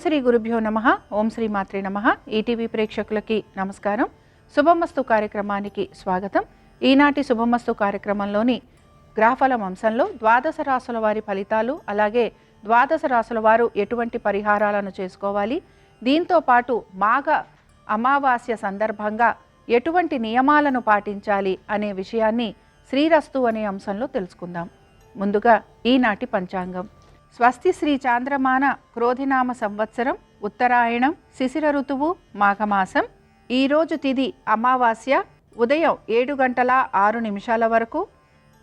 శ్రీ గురుభ్యో నమః. ఓం శ్రీ మాత్రే నమః. ఈటీవీ ప్రేక్షకులకి నమస్కారం. శుభమస్తు కార్యక్రమానికి స్వాగతం. ఈనాటి శుభమస్తు కార్యక్రమంలోని గ్రహఫలం అంశంలో ద్వాదశ రాశుల వారి ఫలితాలు, అలాగే ద్వాదశ రాశుల వారు ఎటువంటి పరిహారాలను చేసుకోవాలి, దీంతో పాటు మాఘ అమావాస్య సందర్భంగా ఎటువంటి నియమాలను పాటించాలి అనే విషయాన్ని శ్రీరస్తు అనే అంశంలో తెలుసుకుందాం. ముందుగా ఈనాటి పంచాంగం. స్వస్తి శ్రీ చాంద్రమాన క్రోధినామ సంవత్సరం, ఉత్తరాయణం, శిశిర ఋతువు, మాఘమాసం. ఈరోజు తిథి అమావాస్య, ఉదయం 7:06 వరకు.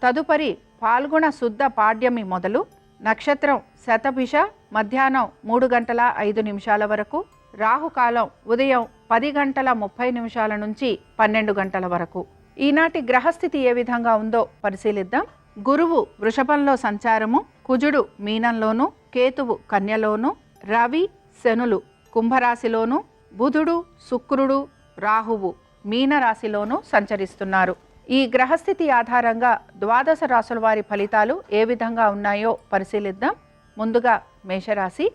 తదుపరి పాల్గొన శుద్ధ పాడ్యమి మొదలు. నక్షత్రం శతభిష, మధ్యాహ్నం 3:05 వరకు. రాహుకాలం ఉదయం 10:30 నుంచి 12 వరకు. ఈనాటి గ్రహస్థితి ఏ విధంగా ఉందో పరిశీలిద్దాం. గురువు వృషభంలో సంచారము, కుజుడు మీనంలోను, కేతువు కన్యలోను, రవి శనులు కుంభరాశిలోను, బుధుడు శుక్రుడు రాహువు మీనరాశిలోను సంచరిస్తున్నారు. ఈ గ్రహస్థితి ఆధారంగా ద్వాదశ రాశుల వారి ఫలితాలు ఏ విధంగా ఉన్నాయో పరిశీలిద్దాం. ముందుగా మేషరాశి.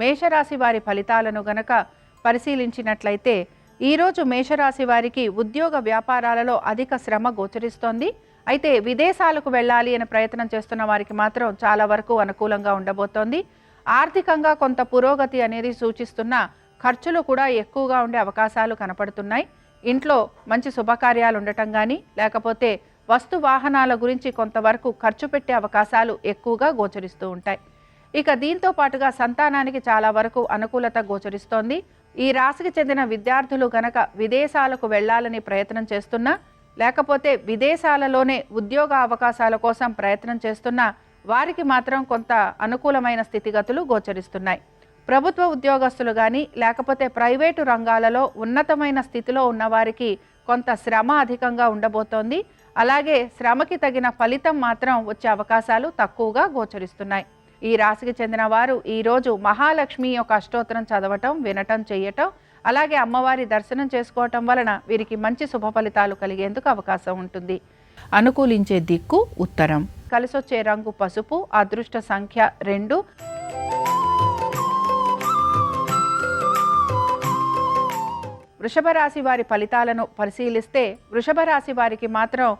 మేషరాశి వారి ఫలితాలను గనక పరిశీలించినట్లయితే ఈరోజు మేషరాశి వారికి ఉద్యోగ వ్యాపారాలలో అధిక శ్రమ గోచరిస్తోంది. అయితే విదేశాలకు వెళ్ళాలి అనే ప్రయత్నం చేస్తున్న వారికి మాత్రం చాలా వరకు అనుకూలంగా ఉండబోతోంది. ఆర్థికంగా కొంత పురోగతి అనేది సూచిస్తున్న ఖర్చులు కూడా ఎక్కువగా ఉండే అవకాశాలు కనపడుతున్నాయి. ఇంట్లో మంచి శుభకార్యాలు ఉండటం కానీ, లేకపోతే వస్తు వాహనాల గురించి కొంతవరకు ఖర్చు పెట్టే అవకాశాలు ఎక్కువగా గోచరిస్తూ ఉంటాయి. ఇక దీంతో పాటుగా సంతానానికి చాలా వరకు అనుకూలత గోచరిస్తోంది. ఈ రాశికి చెందిన విద్యార్థులు గనక విదేశాలకు వెళ్ళాలని ప్రయత్నం చేస్తున్నా, లేకపోతే విదేశాలలోనే ఉద్యోగ అవకాశాల కోసం ప్రయత్నం చేస్తున్నా వారికి మాత్రం కొంత అనుకూలమైన స్థితిగతులు గోచరిస్తున్నాయి. ప్రభుత్వ ఉద్యోగస్తులు కానీ, లేకపోతే ప్రైవేటు రంగాలలో ఉన్నతమైన స్థితిలో ఉన్నవారికి కొంత శ్రమ అధికంగా ఉండబోతోంది. అలాగే శ్రమకి తగిన ఫలితం మాత్రం వచ్చే అవకాశాలు తక్కువగా గోచరిస్తున్నాయి. ఈ రాశికి చెందిన వారు ఈరోజు మహాలక్ష్మి యొక్క అష్టోత్తరం చదవటం, వినటం, చేయటం, అలాగే అమ్మవారి దర్శనం చేసుకోవటం వలన వీరికి మంచి శుభ ఫలితాలు కలిగేందుకు అవకాశం ఉంటుంది. అనుకూలించే దిక్కు ఉత్తరం. కలిసొచ్చే రంగు పసుపు. అదృష్ట సంఖ్య 2. వృషభ రాశి వారి ఫలితాలను పరిశీలిస్తే వృషభ రాశి వారికి మాత్రం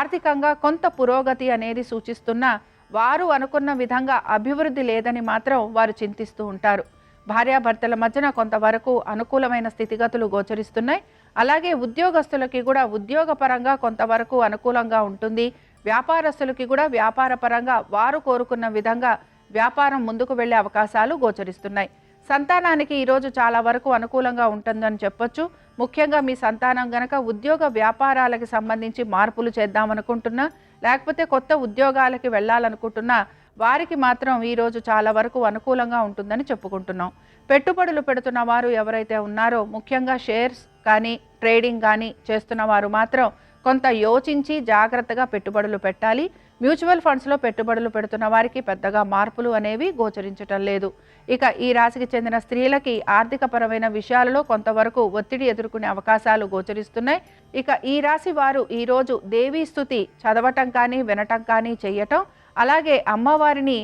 ఆర్థికంగా కొంత పురోగతి అనేది సూచిస్తున్న వారు అనుకున్న విధంగా అభివృద్ధి లేదని మాత్రం వారు చింతిస్తూ ఉంటారు. భార్యాభర్తల మధ్యన కొంతవరకు అనుకూలమైన స్థితిగతులు గోచరిస్తున్నాయి. అలాగే ఉద్యోగస్తులకి కూడా ఉద్యోగపరంగా కొంతవరకు అనుకూలంగా ఉంటుంది. వ్యాపారస్తులకి కూడా వ్యాపారపరంగా వారు కోరుకున్న విధంగా వ్యాపారం ముందుకు వెళ్ళే అవకాశాలు గోచరిస్తున్నాయి. సంతానానికి ఈరోజు చాలా వరకు అనుకూలంగా ఉంటుందని చెప్పొచ్చు. ముఖ్యంగా మీ సంతానం గనక ఉద్యోగ వ్యాపారాలకి సంబంధించి మార్పులు చేద్దామనుకుంటున్నా, లేకపోతే కొత్త ఉద్యోగాలకి వెళ్ళాలనుకుంటున్నా వారికి మాత్రం ఈరోజు చాలా వరకు అనుకూలంగా ఉంటుందని చెప్పుకుంటున్నాం. పెట్టుబడులు పెడుతున్న వారు ఎవరైతే ఉన్నారో, ముఖ్యంగా షేర్స్ కానీ ట్రేడింగ్ కానీ చేస్తున్న వారు మాత్రం కొంత యోచించి జాగ్రత్తగా పెట్టుబడులు పెట్టాలి. మ్యూచువల్ ఫండ్స్లో పెట్టుబడులు పెడుతున్న వారికి పెద్దగా మార్పులు అనేవి గోచరించటం లేదు. ఇక ఈ రాశికి చెందిన స్త్రీలకి ఆర్థికపరమైన విషయాలలో కొంతవరకు ఒత్తిడి ఎదుర్కొనే అవకాశాలు గోచరిస్తున్నాయి. ఇక ఈ రాశి వారు ఈరోజు దేవీ స్తుతి చదవటం కానీ, వినటం కానీ చేయటం, అలాగే అమ్మవారిని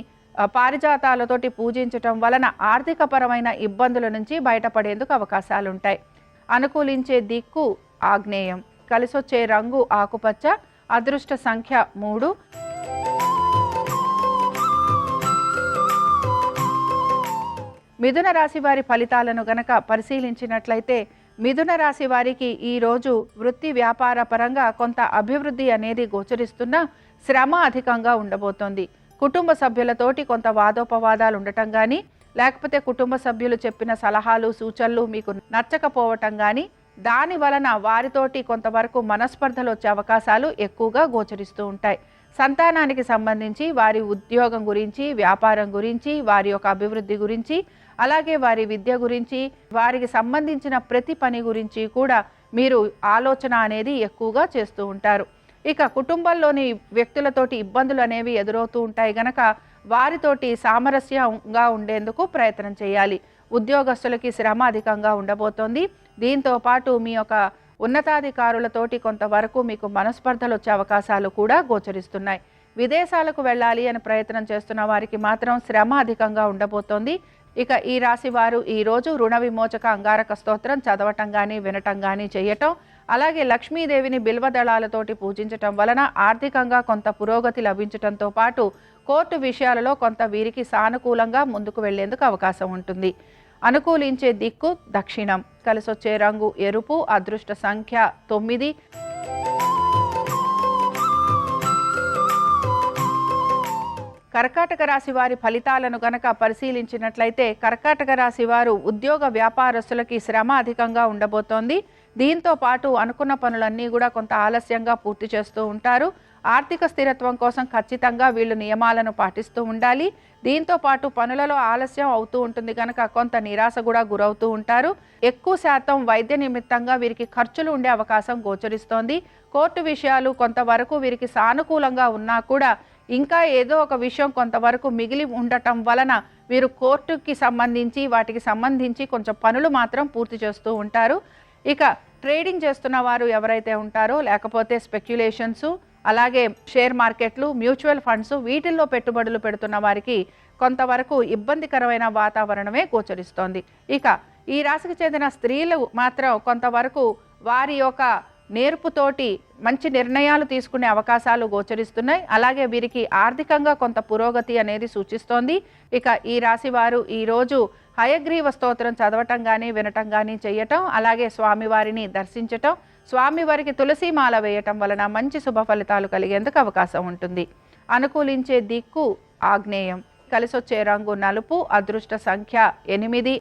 పారిజాతాలతోటి పూజించటం వలన ఆర్థికపరమైన ఇబ్బందుల నుంచి బయటపడేందుకు అవకాశాలుంటాయి. అనుకూలించే దిక్కు ఆగ్నేయం. కలిసొచ్చే రంగు ఆకుపచ్చ. అదృష్ట సంఖ్య 3. మిథున రాశి వారి ఫలితాలను గనక పరిశీలించినట్లయితే మిథున రాశి వారికి ఈరోజు వృత్తి వ్యాపార పరంగా కొంత అభివృద్ధి అనేది గోచరిస్తున్న శ్రమ అధికంగా ఉండబోతోంది. కుటుంబ సభ్యులతోటి కొంత వాదోపవాదాలు ఉండటం కానీ, లేకపోతే కుటుంబ సభ్యులు చెప్పిన సలహాలు సూచనలు మీకు నచ్చకపోవటం కానీ, దాని వలన వారితోటి కొంతవరకు మనస్పర్ధలు వచ్చే అవకాశాలు ఎక్కువగా గోచరిస్తూ ఉంటాయి. సంతానానికి సంబంధించి వారి ఉద్యోగం గురించి, వ్యాపారం గురించి, వారి యొక్క అభివృద్ధి గురించి, అలాగే వారి విద్య గురించి, వారికి సంబంధించిన ప్రతి పని గురించి కూడా మీరు ఆలోచన అనేది ఎక్కువగా చేస్తూ ఉంటారు. ఇక కుటుంబంలోని వ్యక్తులతోటి ఇబ్బందులు అనేవి ఎదురవుతూ ఉంటాయి గనక వారితోటి సామరస్యంగా ఉండేందుకు ప్రయత్నం చేయాలి. ఉద్యోగస్తులకి శ్రమ అధికంగా ఉండబోతోంది. దీంతో పాటు మీ యొక్క ఉన్నతాధికారులతోటి కొంతవరకు మీకు మనస్పర్ధలు వచ్చే అవకాశాలు కూడా గోచరిస్తున్నాయి. విదేశాలకు వెళ్ళాలి అని ప్రయత్నం చేస్తున్న వారికి మాత్రం శ్రమ అధికంగా ఉండబోతోంది. ఇక ఈ రాశి వారు ఈరోజు రుణ విమోచక అంగారక స్తోత్రం చదవటం కానీ వినటం కానీ చేయటం, అలాగే లక్ష్మీదేవిని బిల్వదళాలతోటి పూజించటం వలన ఆర్థికంగా కొంత పురోగతి లభించటంతో పాటు కోర్టు విషయాలలో కొంత వీరికి సానుకూలంగా ముందుకు వెళ్లేందుకు అవకాశం ఉంటుంది. అనుకూలించే దిక్కు దక్షిణం. కలిసొచ్చే రంగు ఎరుపు. అదృష్ట సంఖ్య 9. కర్కాటక రాశి వారి ఫలితాలను గనక పరిశీలించినట్లయితే కర్కాటక రాశి వారు ఉద్యోగ వ్యాపారస్తులకి శ్రమ అధికంగా ఉండబోతోంది. దీంతో పాటు అనుకున్న పనులన్నీ కూడా కొంత ఆలస్యంగా పూర్తి చేస్తూ ఉంటారు. ఆర్థిక స్థిరత్వం కోసం ఖచ్చితంగా వీళ్ళు నియమాలను పాటిస్తూ ఉండాలి. దీంతో పాటు పనులలో ఆలస్యం అవుతూ ఉంటుంది కనుక కొంత నిరాశ కూడా గురవుతూ ఉంటారు. ఎక్కువ శాతం వైద్య నిమిత్తంగా వీరికి ఖర్చులు ఉండే అవకాశం గోచరిస్తోంది. కోర్టు విషయాలు కొంతవరకు వీరికి సానుకూలంగా ఉన్నా కూడా ఇంకా ఏదో ఒక విషయం కొంతవరకు మిగిలి ఉండటం వలన వీరు కోర్టుకి సంబంధించి వాటికి సంబంధించి కొంచెం పనులు మాత్రం పూర్తి చేస్తూ ఉంటారు. ఇక ట్రేడింగ్ చేస్తున్న వారు ఎవరైతే ఉంటారో, లేకపోతే స్పెక్యులేషన్స్, అలాగే షేర్ మార్కెట్లు, మ్యూచువల్ ఫండ్స్ వీటిల్లో పెట్టుబడులు పెడుతున్న వారికి కొంతవరకు ఇబ్బందికరమైన వాతావరణమే గోచరిస్తోంది. ఇక ఈ రాశికి చెందిన స్త్రీలు మాత్రం కొంతవరకు వారి యొక్క నేర్పుతోటి మంచి నిర్ణయాలు తీసుకునే అవకాశాలు గోచరిస్తున్నాయి. అలాగే వీరికి ఆర్థికంగా కొంత పురోగతి అనేది సూచిస్తోంది. ఇక ఈ రాశి వారు ఈరోజు హయగ్రీవ స్తోత్రం చదవటం కానీ వినటం కానీ చేయటం, అలాగే స్వామివారిని దర్శించటం, స్వామివారికి తులసిమాల వేయటం వలన మంచి శుభ ఫలితాలు కలిగేందుకు అవకాశం ఉంటుంది. అనుకూలించే దిక్కు ఆగ్నేయం. కలిసొచ్చే రంగు నలుపు. అదృష్ట సంఖ్య 8.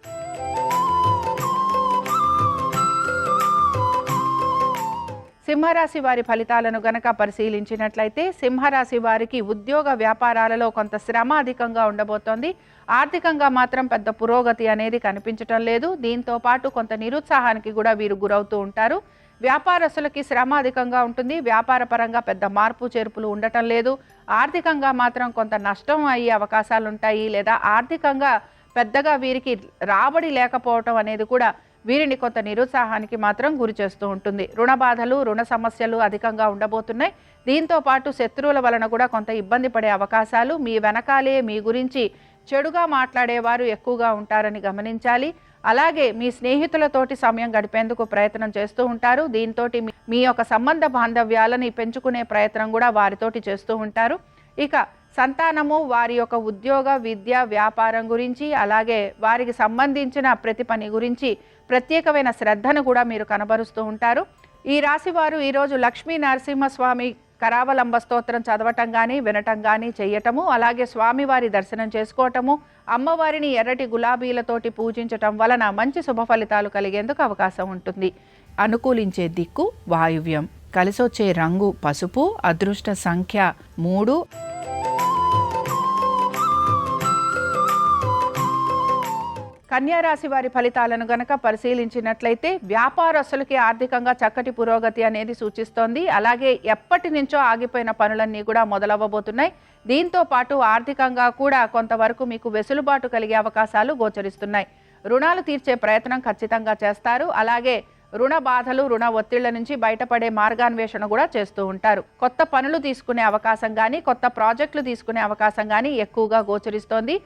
సింహరాశి వారి ఫలితాలను గనక పరిశీలించినట్లయితే సింహరాశి వారికి ఉద్యోగ వ్యాపారాలలో కొంత శ్రమ అధికంగా ఉండబోతోంది. ఆర్థికంగా మాత్రం పెద్ద పురోగతి అనేది కనిపించటం లేదు. దీంతో పాటు కొంత నిరుత్సాహానికి కూడా వీరు గురవుతూ ఉంటారు. వ్యాపారస్తులకి శ్రమ అధికంగా ఉంటుంది. వ్యాపార పరంగా పెద్ద మార్పు చేర్పులు ఉండటం లేదు. ఆర్థికంగా మాత్రం కొంత నష్టం అయ్యే అవకాశాలు ఉంటాయి. లేదా ఆర్థికంగా పెద్దగా వీరికి రాబడి లేకపోవటం అనేది కూడా వీరిని కొంత నిరుత్సాహానికి మాత్రం గురి చేస్తూ ఉంటుంది. రుణ బాధలు, రుణ సమస్యలు అధికంగా ఉండబోతున్నాయి. దీంతో పాటు శత్రువుల వలన కూడా కొంత ఇబ్బంది పడే అవకాశాలు, మీ వెనకాలే మీ గురించి చెడుగా మాట్లాడేవారు ఎక్కువగా ఉంటారని గమనించాలి. అలాగే మీ స్నేహితులతోటి సమయం గడిపేందుకు ప్రయత్నం చేస్తూ ఉంటారు. దీంతో మీ యొక్క సంబంధ బాంధవ్యాలని పెంచుకునే ప్రయత్నం కూడా వారితోటి చేస్తూ ఉంటారు. ఇక సంతానము, వారి యొక్క ఉద్యోగ, విద్య, వ్యాపారం గురించి, అలాగే వారికి సంబంధించిన ప్రతి పని గురించి ప్రత్యేకమైన శ్రద్ధను కూడా మీరు కనబరుస్తూ ఉంటారు. ఈ రాశి వారు ఈరోజు లక్ష్మీ నరసింహస్వామి కరావలంబ స్తోత్రం చదవటం కానీ వినటం కానీ చేయటము, అలాగే స్వామివారి దర్శనం చేసుకోవటము, అమ్మవారిని ఎర్రటి గులాబీలతోటి పూజించటం వలన మంచి శుభ ఫలితాలు కలిగేందుకు అవకాశం ఉంటుంది. అనుకూలించే దిక్కు వాయువ్యం. కలిసొచ్చే రంగు పసుపు. అదృష్ట సంఖ్య 3. కన్యారాశి వారి ఫలితాలను గనక పరిశీలించినట్లయితే వ్యాపారస్తులకి ఆర్థికంగా చక్కటి పురోగతి అనేది సూచిస్తోంది. అలాగే ఎప్పటి నుంచో ఆగిపోయిన పనులన్నీ కూడా మొదలవ్వబోతున్నాయి. దీంతో పాటు ఆర్థికంగా కూడా కొంతవరకు మీకు వెసులుబాటు కలిగే అవకాశాలు గోచరిస్తున్నాయి. రుణాలు తీర్చే ప్రయత్నం ఖచ్చితంగా చేస్తారు. అలాగే రుణ బాధలు, రుణ ఒత్తిళ్ల నుంచి బయటపడే మార్గాన్వేషణ కూడా చేస్తూ ఉంటారు. కొత్త పనులు తీసుకునే అవకాశం కానీ, కొత్త ప్రాజెక్టులు తీసుకునే అవకాశం కానీ ఎక్కువగా గోచరిస్తోంది.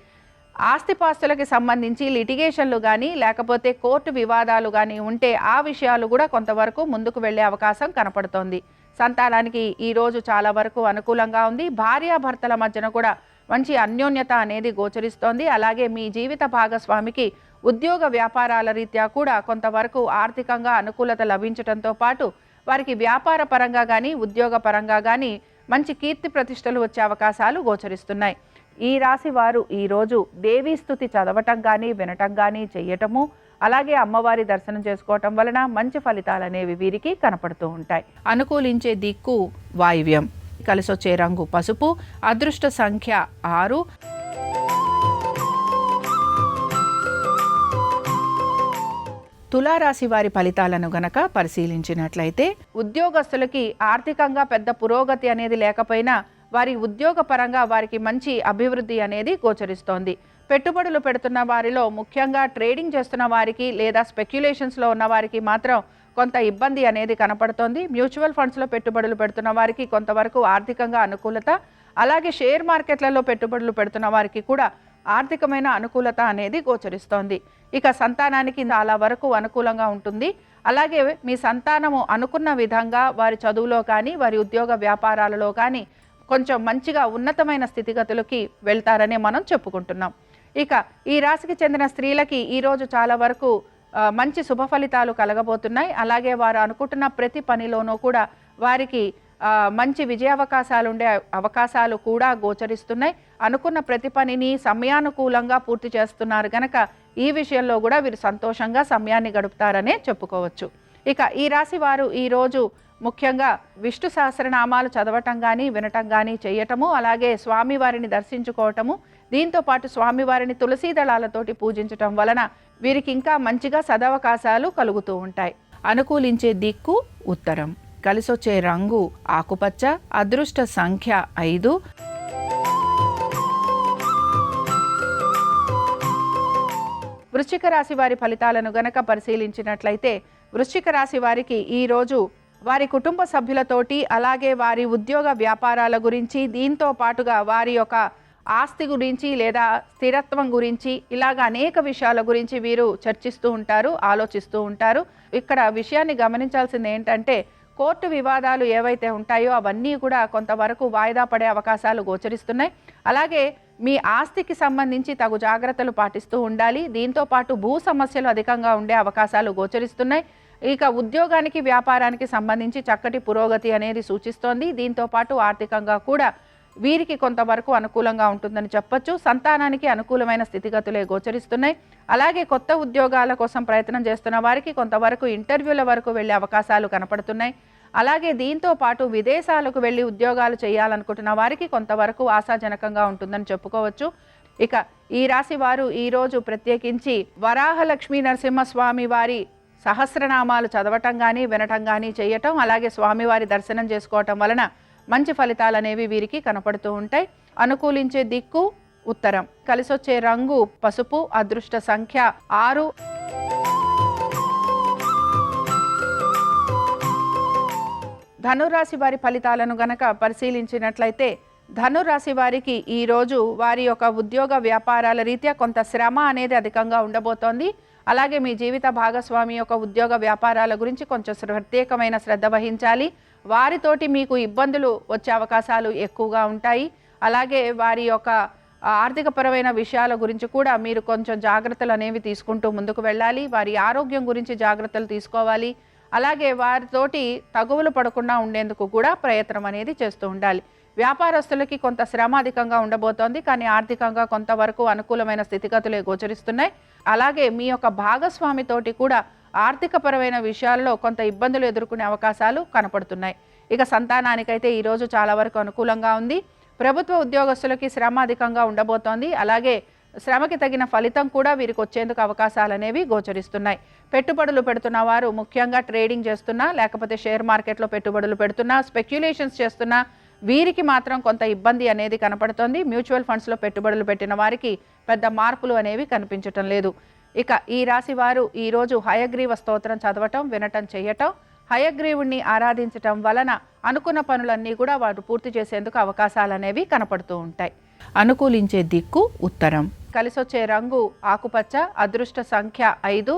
ఆస్తిపాస్తులకి సంబంధించి లిటిగేషన్లు కానీ, లేకపోతే కోర్టు వివాదాలు కానీ ఉంటే ఆ విషయాలు కూడా కొంతవరకు ముందుకు వెళ్ళే అవకాశం కనపడుతోంది. సంతానానికి ఈరోజు చాలా వరకు అనుకూలంగా ఉంది. భార్యాభర్తల మధ్యన కూడా మంచి అన్యోన్యత అనేది గోచరిస్తోంది. అలాగే మీ జీవిత భాగస్వామికి ఉద్యోగ వ్యాపారాల రీత్యా కూడా కొంతవరకు ఆర్థికంగా అనుకూలత లభించడంతో పాటు వారికి వ్యాపార పరంగా కానీ, ఉద్యోగ పరంగా కానీ మంచి కీర్తి ప్రతిష్టలు వచ్చే అవకాశాలు గోచరిస్తున్నాయి. ఈ రాశి వారు ఈరోజు దేవీ స్తుతి చదవటం కానీ వినటం కానీ చెయ్యటము, అలాగే అమ్మవారి దర్శనం చేసుకోవటం వలన మంచి ఫలితాలు అనేవి వీరికి కనపడుతూ ఉంటాయి. అనుకూలించే దిక్కు వాయువ్యం. కలిసొచ్చే రంగు పసుపు. అదృష్ట సంఖ్య 6. తులారాశి వారి ఫలితాలను గనక పరిశీలించినట్లయితే ఉద్యోగస్తులకి ఆర్థికంగా పెద్ద పురోగతి అనేది లేకపోయినా వారి ఉద్యోగ పరంగా వారికి మంచి అభివృద్ధి అనేది గోచరిస్తోంది. పెట్టుబడులు పెడుతున్న వారిలో ముఖ్యంగా ట్రేడింగ్ చేస్తున్న వారికి లేదా స్పెక్యులేషన్స్లో ఉన్న వారికి మాత్రం కొంత ఇబ్బంది అనేది కనపడుతోంది. మ్యూచువల్ ఫండ్స్లో పెట్టుబడులు పెడుతున్న వారికి కొంతవరకు ఆర్థికంగా అనుకూలత, అలాగే షేర్ మార్కెట్లలో పెట్టుబడులు పెడుతున్న వారికి కూడా ఆర్థికమైన అనుకూలత అనేది గోచరిస్తోంది. ఇక సంతానానికి చాలా వరకు అనుకూలంగా ఉంటుంది. అలాగే మీ సంతానము అనుకున్న విధంగా వారి చదువులో కానీ వారి ఉద్యోగ వ్యాపారాలలో కానీ కొంచెం మంచిగా ఉన్నతమైన స్థితిగతులకి వెళ్తారనే మనం చెప్పుకుంటున్నాం. ఇక ఈ రాశికి చెందిన స్త్రీలకి ఈరోజు చాలా వరకు మంచి శుభ ఫలితాలు కలగబోతున్నాయి. అలాగే వారు అనుకుంటున్న ప్రతి పనిలోనూ కూడా వారికి మంచి విజయావకాశాలు ఉండే అవకాశాలు కూడా గోచరిస్తున్నాయి. అనుకున్న ప్రతి పనిని సమయానుకూలంగా పూర్తి చేస్తున్నారు గనక ఈ విషయంలో కూడా వీరు సంతోషంగా సమయాన్ని గడుపుతారనే చెప్పుకోవచ్చు. ఇక ఈ రాశి వారు ఈరోజు ముఖ్యంగా విష్ణు సహస్రనామాలు చదవటం కానీ వినటం కానీ చేయటము, అలాగే స్వామివారిని దర్శించుకోవటము, దీంతోపాటు స్వామివారిని తులసీ దళాలతోటి పూజించటం వలన వీరికి ఇంకా మంచిగా సదవకాశాలు కలుగుతూ ఉంటాయి. అనుకూలించే దిక్కు ఉత్తరం, కలిసొచ్చే రంగు ఆకుపచ్చ, అదృష్ట సంఖ్య 5. వృశ్చిక రాశి వారి ఫలితాలను గనక పరిశీలించినట్లయితే వృశ్చిక రాశి వారికి ఈరోజు వారి కుటుంబ సభ్యులతోటి, అలాగే వారి ఉద్యోగ వ్యాపారాల గురించి, దీంతో పాటుగా వారి యొక్క ఆస్తి గురించి లేదా స్థిరత్వం గురించి ఇలాగ అనేక విషయాల గురించి వీరు చర్చిస్తూ ఉంటారు, ఆలోచిస్తూ ఉంటారు. ఇక్కడ విషయాన్ని గమనించాల్సింది ఏంటంటే కోర్టు వివాదాలు ఏవైతే ఉంటాయో అవన్నీ కూడా కొంతవరకు వాయిదా పడే అవకాశాలు గోచరిస్తున్నాయి. అలాగే మీ ఆస్తికి సంబంధించి తగు జాగ్రత్తలు పాటిస్తూ ఉండాలి. దీంతో పాటు భూ సమస్యలు అధికంగా ఉండే అవకాశాలు గోచరిస్తున్నాయి. ఇక ఉద్యోగానికి వ్యాపారానికి సంబంధించి చక్కటి పురోగతి అనేది సూచిస్తోంది. దీంతో పాటు ఆర్థికంగా కూడా వీరికి కొంతవరకు అనుకూలంగా ఉంటుందని చెప్పొచ్చు. సంతానానికి అనుకూలమైన స్థితిగతులే గోచరిస్తున్నాయి. అలాగే కొత్త ఉద్యోగాల కోసం ప్రయత్నం చేస్తున్న వారికి కొంతవరకు ఇంటర్వ్యూల వరకు వెళ్ళే అవకాశాలు కనపడుతున్నాయి. అలాగే దీంతో పాటు విదేశాలకు వెళ్ళి ఉద్యోగాలు చేయాలనుకుంటున్న వారికి కొంతవరకు ఆశాజనకంగా ఉంటుందని చెప్పుకోవచ్చు. ఇక ఈ రాశి వారు ఈరోజు ప్రత్యేకించి వరాహలక్ష్మీ నరసింహస్వామి వారి సహస్రనామాలు చదవటం కానీ వినటం కానీ చేయటం, అలాగే స్వామివారి దర్శనం చేసుకోవటం వలన మంచి ఫలితాలు అనేవి వీరికి కనపడుతూ ఉంటాయి. అనుకూలించే దిక్కు ఉత్తరం, కలిసొచ్చే రంగు పసుపు, అదృష్ట సంఖ్య 6. ధనురాశి వారి ఫలితాలను గనక పరిశీలించినట్లయితే ధనురాశి వారికి ఈరోజు వారి యొక్క ఉద్యోగ వ్యాపారాల రీత్యా కొంత శ్రమ అనేది అధికంగా ఉండబోతోంది. అలాగే మీ జీవిత భాగస్వామి యొక్క ఉద్యోగ వ్యాపారాల గురించి కొంచెం ప్రత్యేకమైన శ్రద్ధ వహించాలి. వారితోటి మీకు ఇబ్బందులు వచ్చే అవకాశాలు ఎక్కువగా ఉంటాయి. అలాగే వారి యొక్క ఆర్థికపరమైన విషయాల గురించి కూడా మీరు కొంచెం జాగ్రత్తలు అనేవి తీసుకుంటూ ముందుకు వెళ్ళాలి. వారి ఆరోగ్యం గురించి జాగ్రత్తలు తీసుకోవాలి. అలాగే వారితోటి తగువులు పడకుండా ఉండేందుకు కూడా ప్రయత్నం అనేది చేస్తూ ఉండాలి. వ్యాపారస్తులకి కొంత శ్రమ అధికంగా ఉండబోతోంది, కానీ ఆర్థికంగా కొంతవరకు అనుకూలమైన స్థితిగతులే గోచరిస్తున్నాయి. అలాగే మీ యొక్క భాగస్వామితోటి కూడా ఆర్థికపరమైన విషయాల్లో కొంత ఇబ్బందులు ఎదుర్కొనే అవకాశాలు కనపడుతున్నాయి. ఇక సంతానానికైతే ఈరోజు చాలా వరకు అనుకూలంగా ఉంది. ప్రభుత్వ ఉద్యోగస్తులకి శ్రమ అధికంగా ఉండబోతోంది. అలాగే శ్రమకి తగిన ఫలితం కూడా వీరికి వచ్చేందుకు అవకాశాలు అనేవి గోచరిస్తున్నాయి. పెట్టుబడులు పెడుతున్న వారు ముఖ్యంగా ట్రేడింగ్ చేస్తున్నా, లేకపోతే షేర్ మార్కెట్లో పెట్టుబడులు పెడుతున్నా, స్పెక్యులేషన్స్ చేస్తున్నా వీరికి మాత్రం కొంత ఇబ్బంది అనేది కనపడుతోంది. మ్యూచువల్ ఫండ్స్లో పెట్టుబడులు పెట్టిన వారికి పెద్ద మార్పులు అనేవి కనిపించటం లేదు. ఇక ఈ రాశి వారు ఈరోజు హయగ్రీవ స్తోత్రం చదవటం, వినటం, చేయటం, హయగ్రీవుణ్ణి ఆరాధించటం వలన అనుకున్న పనులన్నీ కూడా వారు పూర్తి చేసేందుకు అవకాశాలు అనేవి కనపడుతూ ఉంటాయి. అనుకూలించే దిక్కు ఉత్తరం, కలిసొచ్చే రంగు ఆకుపచ్చ, అదృష్ట సంఖ్య 5.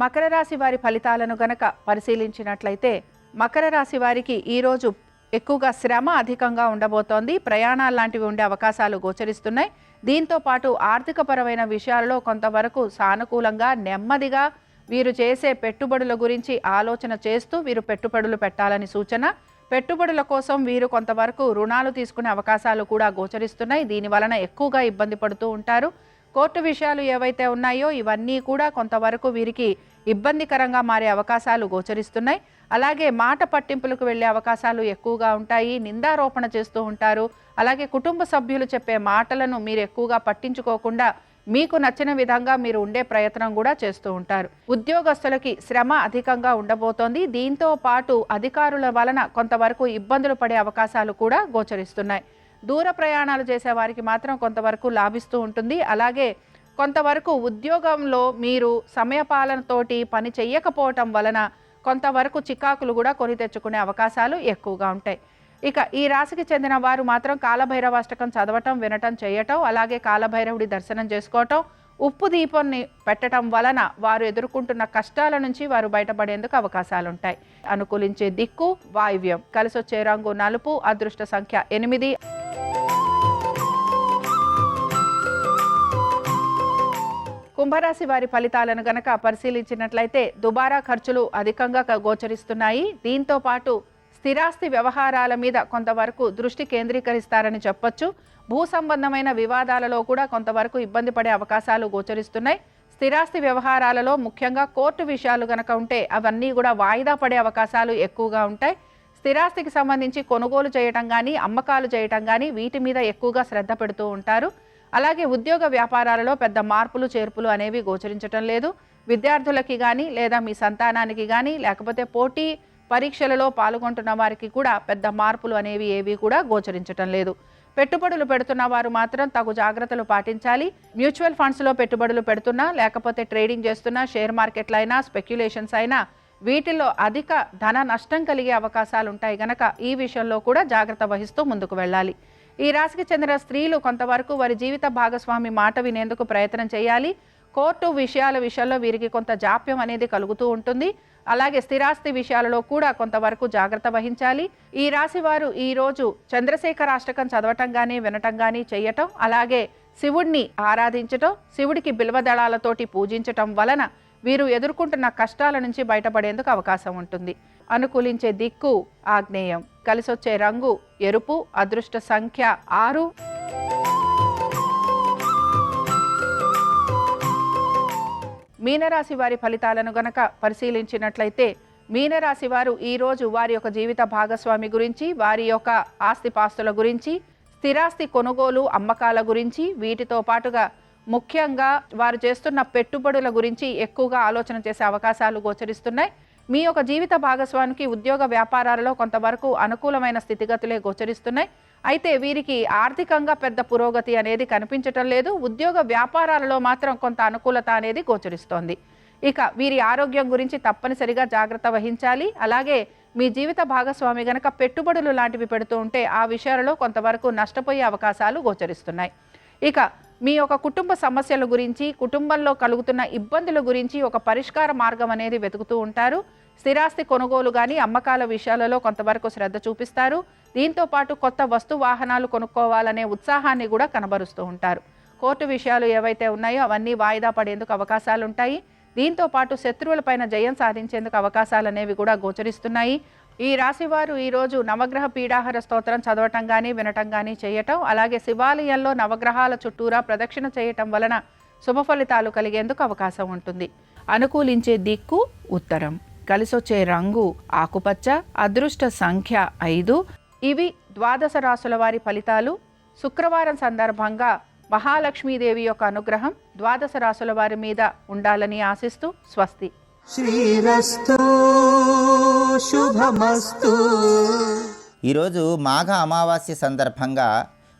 మకర రాశి వారి ఫలితాలను గనక పరిశీలించినట్లయితే మకర రాశి వారికి ఈరోజు ఎక్కువగా శ్రమ అధికంగా ఉండబోతోంది. ప్రయాణాలు లాంటివి ఉండే అవకాశాలు గోచరిస్తున్నాయి. దీంతో పాటు ఆర్థికపరమైన విషయాల్లో కొంతవరకు సానుకూలంగా నెమ్మదిగా వీరు చేసే పెట్టుబడుల గురించి ఆలోచన చేస్తూ వీరు పెట్టుబడులు పెట్టాలని సూచన. పెట్టుబడుల కోసం వీరు కొంతవరకు రుణాలు తీసుకునే అవకాశాలు కూడా గోచరిస్తున్నాయి. దీని వలన ఎక్కువగా ఇబ్బంది పడుతూ ఉంటారు. కోర్టు విషయాలు ఏవైతే ఉన్నాయో ఇవన్నీ కూడా కొంతవరకు వీరికి ఇబ్బందికరంగా మారే అవకాశాలు గోచరిస్తున్నాయి. అలాగే మాట పట్టింపులకు వెళ్ళే అవకాశాలు ఎక్కువగా ఉంటాయి. నిందారోపణ చేస్తూ ఉంటారు. అలాగే కుటుంబ సభ్యులు చెప్పే మాటలను మీరు ఎక్కువగా పట్టించుకోకుండా మీకు నచ్చిన విధంగా మీరు ఉండే ప్రయత్నం కూడా చేస్తూ ఉంటారు. ఉద్యోగస్తులకి శ్రమ అధికంగా ఉండబోతోంది. దీంతో పాటు అధికారుల వలన కొంతవరకు ఇబ్బందులు పడే అవకాశాలు కూడా గోచరిస్తున్నాయి. దూర ప్రయాణాలు చేసే వారికి మాత్రం కొంతవరకు లాభిస్తూ ఉంటుంది. అలాగే కొంతవరకు ఉద్యోగంలో మీరు సమయపాలనతోటి పని చెయ్యకపోవటం వలన కొంతవరకు చికాకులు కూడా కొని తెచ్చుకునే అవకాశాలు ఎక్కువగా ఉంటాయి. ఇక ఈ రాశికి చెందిన వారు మాత్రం కాలభైరవాష్టకం చదవటం, వినటం, చేయటం, అలాగే కాలభైరవుడి దర్శనం చేసుకోవటం, ఉప్పు దీపాన్ని పెట్టడం వలన వారు ఎదుర్కొంటున్న కష్టాల నుంచి వారు బయటపడేందుకు అవకాశాలుంటాయి. అనుకూలించే దిక్కు వాయువ్యం. కలిసొచ్చే రంగు నలుపు. అదృష్ట సంఖ్య 8. కుంభరాశి వారి ఫలితాలను గనక పరిశీలించినట్లయితే దుబారా ఖర్చులు అధికంగా గోచరిస్తున్నాయి. దీంతో పాటు స్థిరాస్తి వ్యవహారాల మీద కొంతవరకు దృష్టి కేంద్రీకరిస్తారని చెప్పొచ్చు. భూ సంబంధమైన వివాదాలలో కూడా కొంతవరకు ఇబ్బంది పడే అవకాశాలు గోచరిస్తున్నాయి. స్థిరాస్తి వ్యవహారాలలో ముఖ్యంగా కోర్టు విషయాలు గనక ఉంటే అవన్నీ కూడా వాయిదా పడే అవకాశాలు ఎక్కువగా ఉంటాయి. స్థిరాస్తికి సంబంధించి కొనుగోలు చేయటం కానీ, అమ్మకాలు చేయటం కానీ వీటి మీద ఎక్కువగా శ్రద్ధ పెడుతూ ఉంటారు. అలాగే ఉద్యోగ వ్యాపారాలలో పెద్ద మార్పులు చేర్పులు అనేవి గోచరించటం లేదు. విద్యార్థులకి కానీ లేదా మీ సంతానానికి కానీ లేకపోతే పోటీ పరీక్షలలో పాల్గొంటున్న వారికి కూడా పెద్ద మార్పులు అనేవి ఏవి కూడా గోచరించటం లేదు. పెట్టుబడులు పెడుతున్న వారు మాత్రం తగు జాగ్రత్తలు పాటించాలి. మ్యూచువల్ ఫండ్స్లో పెట్టుబడులు పెడుతున్నా, లేకపోతే ట్రేడింగ్ చేస్తున్నా, షేర్ మార్కెట్లు అయినా, స్పెక్యులేషన్స్ అయినా వీటిల్లో అధిక ధన నష్టం కలిగే అవకాశాలు ఉంటాయి గనక ఈ విషయంలో కూడా జాగ్రత్త వహిస్తూ ముందుకు వెళ్ళాలి. ఈ రాశికి చెందిన స్త్రీలు కొంతవరకు వారి జీవిత భాగస్వామి మాట వినేందుకు ప్రయత్నం చేయాలి. కోర్టు విషయంలో వీరికి కొంత జాప్యం అనేది కలుగుతూ ఉంటుంది. అలాగే స్థిరాస్తి విషయాలలో కూడా కొంతవరకు జాగ్రత్త వహించాలి. ఈ రాశి వారు ఈరోజు చంద్రశేఖరాష్టకం చదవటం కానీ, వినటం కానీ చేయటం, అలాగే శివుడిని ఆరాధించటం, శివుడికి బిల్వదళాలతోటి పూజించటం వలన వీరు ఎదుర్కొంటున్న కష్టాల నుంచి బయటపడేందుకు అవకాశం ఉంటుంది. అనుకూలించే దిక్కు ఆగ్నేయం. కలిసొచ్చే రంగు ఎరుపు. అదృష్ట సంఖ్య 6. మీనరాశి వారి ఫలితాలను గనక పరిశీలించినట్లయితే మీనరాశి వారు ఈరోజు వారి యొక్క జీవిత భాగస్వామి గురించి, వారి యొక్క ఆస్తిపాస్తుల గురించి, స్థిరాస్తి కొనుగోలు అమ్మకాల గురించి, వీటితో పాటుగా ముఖ్యంగా వారు చేస్తున్న పెట్టుబడుల గురించి ఎక్కువగా ఆలోచన చేసే అవకాశాలు గోచరిస్తున్నాయి. మీ యొక్క జీవిత భాగస్వామికి ఉద్యోగ వ్యాపారాలలో కొంతవరకు అనుకూలమైన స్థితిగతులే గోచరిస్తున్నాయి. అయితే వీరికి ఆర్థికంగా పెద్ద పురోగతి అనేది కనిపించటం లేదు. ఉద్యోగ వ్యాపారాలలో మాత్రం కొంత అనుకూలత అనేది గోచరిస్తోంది. ఇక వీరి ఆరోగ్యం గురించి తప్పనిసరిగా జాగ్రత్త వహించాలి. అలాగే మీ జీవిత భాగస్వామి గనక పెట్టుబడులు లాంటివి పెడుతూ ఉంటే ఆ విషయాలలో కొంతవరకు నష్టపోయే అవకాశాలు గోచరిస్తున్నాయి. ఇక మీ యొక్క కుటుంబ సమస్యల గురించి, కుటుంబంలో కలుగుతున్న ఇబ్బందుల గురించి ఒక పరిష్కార మార్గం అనేది వెతుకుతూ ఉంటారు. స్థిరాస్తి కొనుగోలు కానీ, అమ్మకాల విషయాలలో కొంతవరకు శ్రద్ధ చూపిస్తారు. దీంతో పాటు కొత్త వస్తు వాహనాలు కొనుక్కోవాలనే ఉత్సాహాన్ని కూడా కనబరుస్తూ ఉంటారు. కోర్టు విషయాలు ఏవైతే ఉన్నాయో అవన్నీ వాయిదా పడేందుకు అవకాశాలు ఉంటాయి. దీంతో పాటు శత్రువులపైన జయం సాధించేందుకు అవకాశాలు అనేవి కూడా గోచరిస్తున్నాయి. ఈ రాశివారు ఈరోజు నవగ్రహ పీడాహార స్తోత్రం చదవటం కానీ, వినటం కానీ చేయటం, అలాగే శివాలయంలో నవగ్రహాల చుట్టూరా ప్రదక్షిణ చేయటం వలన శుభ ఫలితాలు కలిగేందుకు అవకాశం ఉంటుంది. అనుకూలించే దిక్కు ఉత్తరం. కలిసొచ్చే రంగు ఆకుపచ్చ. అదృష్ట సంఖ్య 5. ఇవి ద్వాదశ రాశుల వారి ఫలితాలు. శుక్రవారం సందర్భంగా మహాలక్ష్మీదేవి యొక్క అనుగ్రహం ద్వాదశ రాశుల వారి మీద ఉండాలని ఆశిస్తూ స్వస్తి. శ్రీరస్తు శుభమస్తు. ఈరోజు మాఘ అమావాస్య సందర్భంగా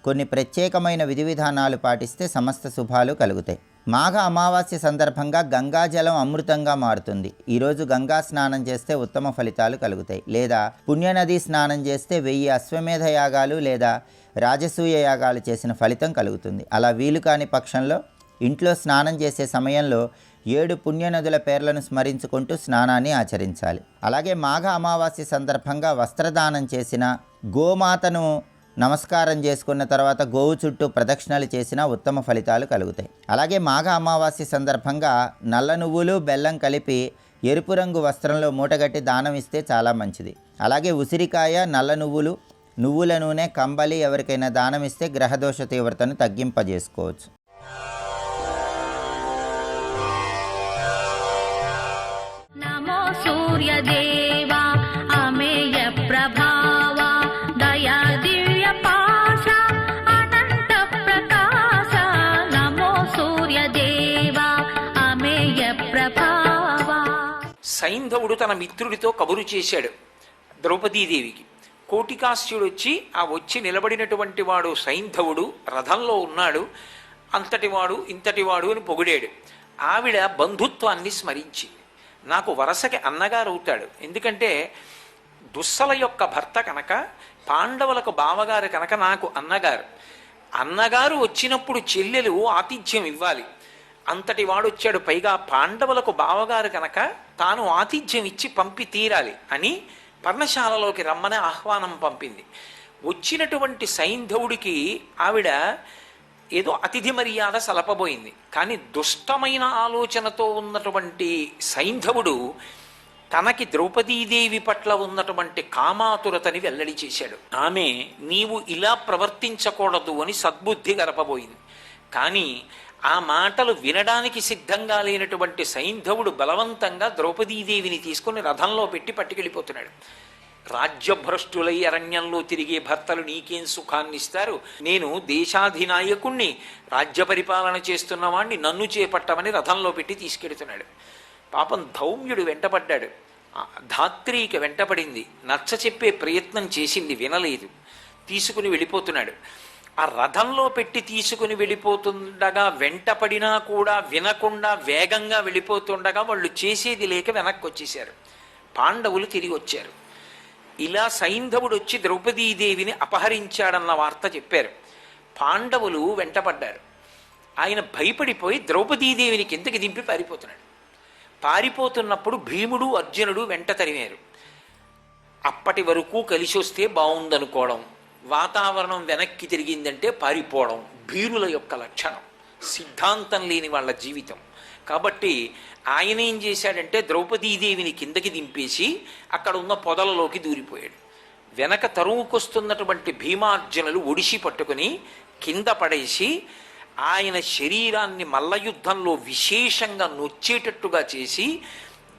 కొన్ని ప్రత్యేకమైన విధి విధానాలు పాటిస్తే సమస్త శుభాలు కలుగుతాయి. మాఘ అమావాస్య సందర్భంగా గంగాజలం అమృతంగా మారుతుంది. ఈరోజు గంగా స్నానం చేస్తే ఉత్తమ ఫలితాలు కలుగుతాయి. లేదా పుణ్యనది స్నానం చేస్తే 1000 అశ్వమేధ యాగాలు లేదా రాజసూయ యాగాలు చేసిన ఫలితం కలుగుతుంది. అలా వీలు కాని పక్షంలో ఇంట్లో స్నానం చేసే సమయంలో 7 పుణ్యనదుల పేర్లను స్మరించుకుంటూ స్నానాన్ని ఆచరించాలి. అలాగే మాఘ అమావాస్య సందర్భంగా వస్త్రదానం చేసిన, గోమాతను నమస్కారం చేసుకున్న తర్వాత గోవు చుట్టూ ప్రదక్షిణలు చేసినా ఉత్తమ ఫలితాలు కలుగుతాయి. అలాగే మాఘ అమావాస్య సందర్భంగా నల్ల నువ్వులు, బెల్లం కలిపి ఎరుపు రంగు వస్త్రంలో మూటగట్టి దానం ఇస్తే చాలా మంచిది. అలాగే ఉసిరికాయ, నల్ల నువ్వులు, నువ్వుల నూనె, కంబలి ఎవరికైనా దానం ఇస్తే గ్రహదోష తీవ్రతను తగ్గింపజేసుకోవచ్చు. నమో సూర్యదేవా అమేయ ప్రభావా దయా దివ్య పాశ అనంత ప్రకాశ. నమో సూర్యదేవా అమేయ ప్రభావా. సైంధవుడు తన మిత్రుడితో కబురు చేశాడు ద్రౌపదీదేవికి. కోటికాస్యుడు వచ్చి ఆ వచ్చి నిలబడినటువంటి వాడు సైంధవుడు రథంలో ఉన్నాడు, అంతటివాడు ఇంతటివాడు అని పొగిడాడు. ఆవిడ బంధుత్వాన్ని స్మరించింది. నాకు వరసకి అన్నగారు అవుతాడు. ఎందుకంటే దుస్సల యొక్క భర్త కనుక, పాండవులకు బావగారు కనుక నాకు అన్నగారు. అన్నగారు వచ్చినప్పుడు చెల్లెలు ఆతిథ్యం ఇవ్వాలి. అంతటి వాడు వచ్చాడు, పైగా పాండవులకు బావగారు కనుక తాను ఆతిథ్యం ఇచ్చి పంపి తీరాలి అని పర్ణశాలలోకి రమ్మని ఆహ్వానం పంపింది. వచ్చినటువంటి సైంధవుడికి ఆవిడ ఏదో అతిథి మర్యాద సలపబోయింది. కానీ దుష్టమైన ఆలోచనతో ఉన్నటువంటి సైంధవుడు తనకి ద్రౌపదీదేవి పట్ల ఉన్నటువంటి కామాతురతని వెల్లడి చేశాడు. ఆమె నీవు ఇలా ప్రవర్తించకూడదు అని సద్బుద్ధి గరపబోయింది. కానీ ఆ మాటలు వినడానికి సిద్ధంగా లేనటువంటి సైంధవుడు బలవంతంగా ద్రౌపదీదేవిని తీసుకుని రథంలో పెట్టి పట్టుకెళ్ళిపోతున్నాడు. రాజ్యభ్రష్టులై అరణ్యంలో తిరిగే భర్తలు నీకేం సుఖాన్నిస్తారు? నేను దేశాధినాయకుణ్ణి, రాజ్య పరిపాలన చేస్తున్నవాణ్ణి, నన్ను చేపట్టమని రథంలో పెట్టి తీసుకెడుతున్నాడు. పాపం ధౌమ్యుడు వెంటపడ్డాడు. ధాత్రికి వెంటపడింది, నచ్చ చెప్పే ప్రయత్నం చేసింది, వినలేదు, తీసుకుని వెళ్ళిపోతున్నాడు. ఆ రథంలో పెట్టి తీసుకుని వెళ్ళిపోతుండగా వెంటపడినా కూడా వినకుండా వేగంగా వెళ్ళిపోతుండగా వాళ్ళు చేసేది లేక వెనక్కి వచ్చేశారు. పాండవులు తిరిగి వచ్చారు. ఇలా సైంధవుడు వచ్చి ద్రౌపదీదేవిని అపహరించాడన్న వార్త చెప్పారు. పాండవులు వెంటపడ్డారు. ఆయన భయపడిపోయి ద్రౌపదీదేవిని కిందకి దింపి పారిపోతున్నాడు. పారిపోతున్నప్పుడు భీముడు అర్జునుడు వెంట తరిమారు. అప్పటి వరకు కలిసి వస్తే బాగుందనుకోవడం, వాతావరణం వెనక్కి తిరిగిందంటే పారిపోవడం భీరుల యొక్క లక్షణం, సిద్ధాంతం లేని వాళ్ళ జీవితం. కాబట్టి ఆయన ఏం చేశాడంటే ద్రౌపదీదేవిని కిందకి దింపేసి అక్కడ ఉన్న పొదలలోకి దూరిపోయాడు. వెనక తరువుకొస్తున్నటువంటి భీమార్జునులు ఒడిసి పట్టుకుని కింద పడేసి ఆయన శరీరాన్ని మల్లయుద్ధంలో విశేషంగా నొచ్చేటట్టుగా చేసి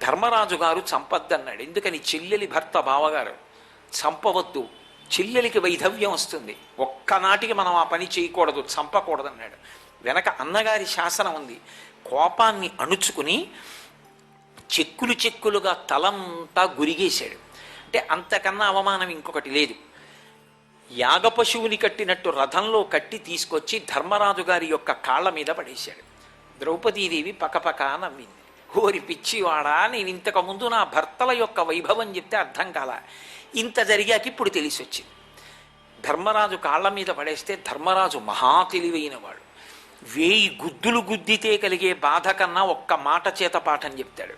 ధర్మరాజు గారు చంపద్దన్నాడు. ఎందుకని? చెల్లెలి భర్త బావగారు, చంపవద్దు, చెల్లెలికి వైధవ్యం వస్తుంది, ఒక్కనాటికి మనం ఆ పని చేయకూడదు, చంపకూడదన్నాడు. వెనక అన్నగారి శాసనం ఉంది. కోపాన్ని అణుచుకుని చెక్కులు చెక్కులుగా తలంతా గురిగేశాడు. అంటే అంతకన్నా అవమానం ఇంకొకటి లేదు. యాగపశువుని కట్టినట్టు రథంలో కట్టి తీసుకొచ్చి ధర్మరాజు గారి యొక్క కాళ్ళ మీద పడేశాడు. ద్రౌపదీదేవి పకపక నవ్వింది. ఓరి పిచ్చివాడా, నేను ఇంతకుముందు నా భర్తల యొక్క వైభవం చెప్తే అర్థం కాల, ఇంత జరిగాక ఇప్పుడు తెలిసి వచ్చింది. ధర్మరాజు కాళ్ళ మీద పడేస్తే ధర్మరాజు మహా తెలివైనవాడు. 1000 గుద్దులు గుద్దితే కలిగే బాధ కన్నా ఒక్క మాట చేత పాఠం చెప్తాడు.